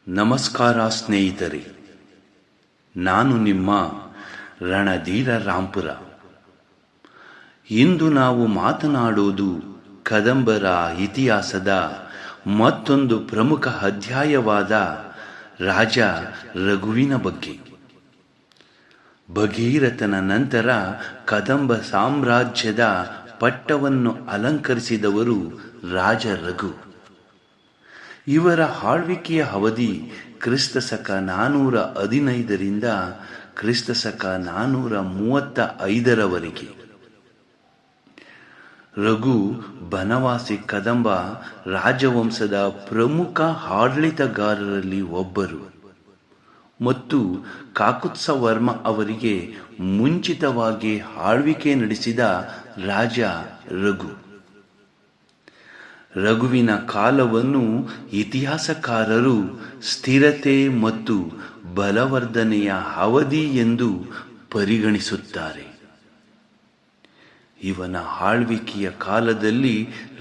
ನಮಸ್ಕಾರ ಸ್ನೇಹಿತರೆ, ನಾನು ನಿಮ್ಮ ರಣಧೀರ ರಾಂಪುರ. ಇಂದು ನಾವು ಮಾತನಾಡೋದು ಕದಂಬರ ಇತಿಹಾಸದ ಮತ್ತೊಂದು ಪ್ರಮುಖ ಅಧ್ಯಾಯವಾದ ರಾಜ ರಘುವಿನ ಬಗ್ಗೆ. ಭಗೀರಥನ ನಂತರ ಕದಂಬ ಸಾಮ್ರಾಜ್ಯದ ಪಟ್ಟವನ್ನು ಅಲಂಕರಿಸಿದವರು ರಾಜ ರಘು. ಇವರ ಆಳ್ವಿಕೆಯ ಅವಧಿ ಕ್ರಿಸ್ತಶಕ 415ರಿಂದ ಕ್ರಿಸ್ತಶಕ 435ರವರೆಗೆ. ರಘು ಬನವಾಸಿ ಕದಂಬ ರಾಜವಂಶದ ಪ್ರಮುಖ ಆಡಳಿತಗಾರರಲ್ಲಿ ಒಬ್ಬರು ಮತ್ತು ಕಾಕುತ್ಸವರ್ಮ ಅವರಿಗೆ ಮುಂಚಿತವಾಗಿ ಆಳ್ವಿಕೆ ನಡೆಸಿದ ರಾಜ ರಘು. ರಘುವಿನ ಕಾಲವನ್ನು ಇತಿಹಾಸಕಾರರು ಸ್ಥಿರತೆ ಮತ್ತು ಬಲವರ್ಧನೆಯ ಅವಧಿ ಎಂದು ಪರಿಗಣಿಸುತ್ತಾರೆ. ಇವನ ಆಳ್ವಿಕೆಯ ಕಾಲದಲ್ಲಿ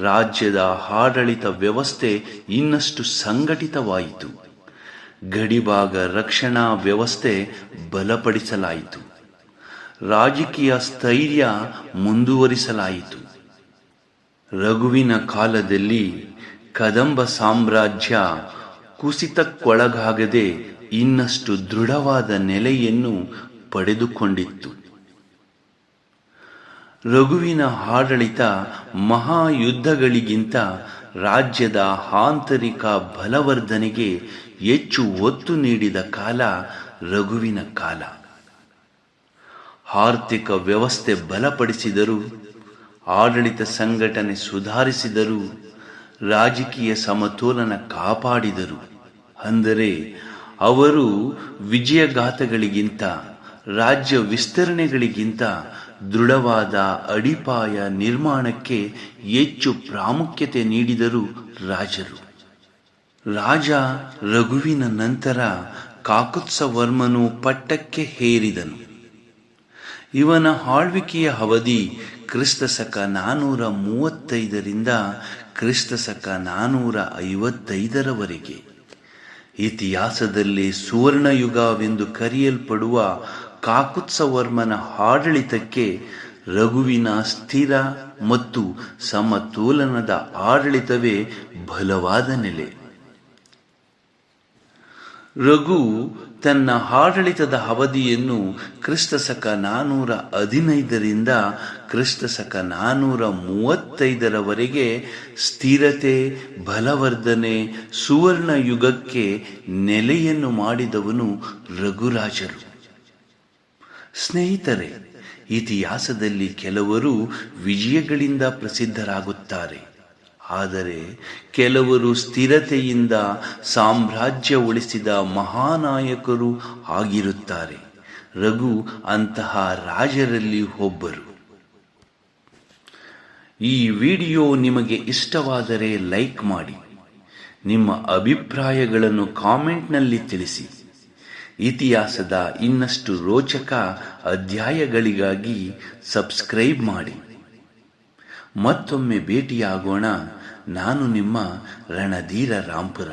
ರಾಜ್ಯದ ಆಡಳಿತ ವ್ಯವಸ್ಥೆ ಇನ್ನಷ್ಟು ಸಂಘಟಿತವಾಯಿತು. ಗಡಿಭಾಗ ರಕ್ಷಣಾ ವ್ಯವಸ್ಥೆ ಬಲಪಡಿಸಲಾಯಿತು. ರಾಜಕೀಯ ಸ್ಥೈರ್ಯ ಮುಂದುವರಿಸಲಾಯಿತು. ರಘುವಿನ ಕಾಲದಲ್ಲಿ ಕದಂಬ ಸಾಮ್ರಾಜ್ಯ ಕುಸಿತಕ್ಕೊಳಗಾಗದೆ ಇನ್ನಷ್ಟು ದೃಢವಾದ ನೆಲೆಯನ್ನು ಪಡೆದುಕೊಂಡಿತ್ತು. ರಘುವಿನ ಆಡಳಿತ ಮಹಾಯುದ್ಧಗಳಿಗಿಂತ ರಾಜ್ಯದ ಆಂತರಿಕ ಬಲವರ್ಧನೆಗೆ ಹೆಚ್ಚು ಒತ್ತು ನೀಡಿದ ಕಾಲ ರಘುವಿನ ಕಾಲ. ಆರ್ಥಿಕ ವ್ಯವಸ್ಥೆ ಬಲಪಡಿಸಿದರು, ಆಡಳಿತ ಸಂಘಟನೆ ಸುಧಾರಿಸಿದರು, ರಾಜಕೀಯ ಸಮತೋಲನ ಕಾಪಾಡಿದರು. ಅಂದರೆ ಅವರು ವಿಜಯಗಾಥೆಗಳಿಗಿಂತ ರಾಜ್ಯ ವಿಸ್ತರಣೆಗಳಿಗಿಂತ ದೃಢವಾದ ಅಡಿಪಾಯ ನಿರ್ಮಾಣಕ್ಕೆ ಹೆಚ್ಚು ಪ್ರಾಮುಖ್ಯತೆ ನೀಡಿದರು ರಾಜರು. ರಾಜ ರಘುವಿನ ನಂತರ ಕಾಕುತ್ಸವರ್ಮನು ಪಟ್ಟಕ್ಕೆ ಏರಿದನು. ಇವನ ಆಳ್ವಿಕೆಯ ಅವಧಿ ಕ್ರಿಸ್ತಶಕ 435ರಿಂದ ಕ್ರಿಸ್ತಶಕ 455ರವರೆಗೆ. ಇತಿಹಾಸದಲ್ಲಿ ಸುವರ್ಣಯುಗವೆಂದು ಕರೆಯಲ್ಪಡುವ ಕಾಕುತ್ಸವರ್ಮನ ಆಡಳಿತಕ್ಕೆ ರಘುವಿನ ಸ್ಥಿರ ಮತ್ತು ಸಮತೋಲನದ ಆಡಳಿತವೇ ಬಲವಾದ ನೆಲೆ. ರಘು ತನ್ನ ಆಡಳಿತದ ಅವಧಿಯನ್ನು ಕ್ರಿಸ್ತಶಕ 415ರಿಂದ ಕ್ರಿಸ್ತಶಕ 435ರವರೆಗೆ ಸ್ಥಿರತೆ, ಬಲವರ್ಧನೆ, ಸುವರ್ಣ ಯುಗಕ್ಕೆ ನೆಲೆಯನ್ನು ಮಾಡಿದವನು ರಘುರಾಜರು. ಸ್ನೇಹಿತರೆ, ಇತಿಹಾಸದಲ್ಲಿ ಕೆಲವರು ವಿಜಯಗಳಿಂದ ಪ್ರಸಿದ್ಧರಾಗುತ್ತಾರೆ, ಆದರೆ ಕೆಲವರು ಸ್ಥಿರತೆಯಿಂದ ಸಾಮ್ರಾಜ್ಯ ಉಳಿಸಿದ ಮಹಾನಾಯಕರು ಆಗಿರುತ್ತಾರೆ. ರಘು ಅಂತಹ ರಾಜರಲ್ಲಿ ಒಬ್ಬರು. ಈ ವಿಡಿಯೋ ನಿಮಗೆ ಇಷ್ಟವಾದರೆ ಲೈಕ್ ಮಾಡಿ, ನಿಮ್ಮ ಅಭಿಪ್ರಾಯಗಳನ್ನು ಕಾಮೆಂಟ್ನಲ್ಲಿ ತಿಳಿಸಿ. ಇತಿಹಾಸದ ಇನ್ನಷ್ಟು ರೋಚಕ ಅಧ್ಯಾಯಗಳಿಗಾಗಿ ಸಬ್ಸ್ಕ್ರೈಬ್ ಮಾಡಿ. ಮತ್ತೊಮ್ಮೆ ಭೇಟಿಯಾಗೋಣ. ನಾನು ನಿಮ್ಮ ರಣಧೀರ ರಾಂಪುರ.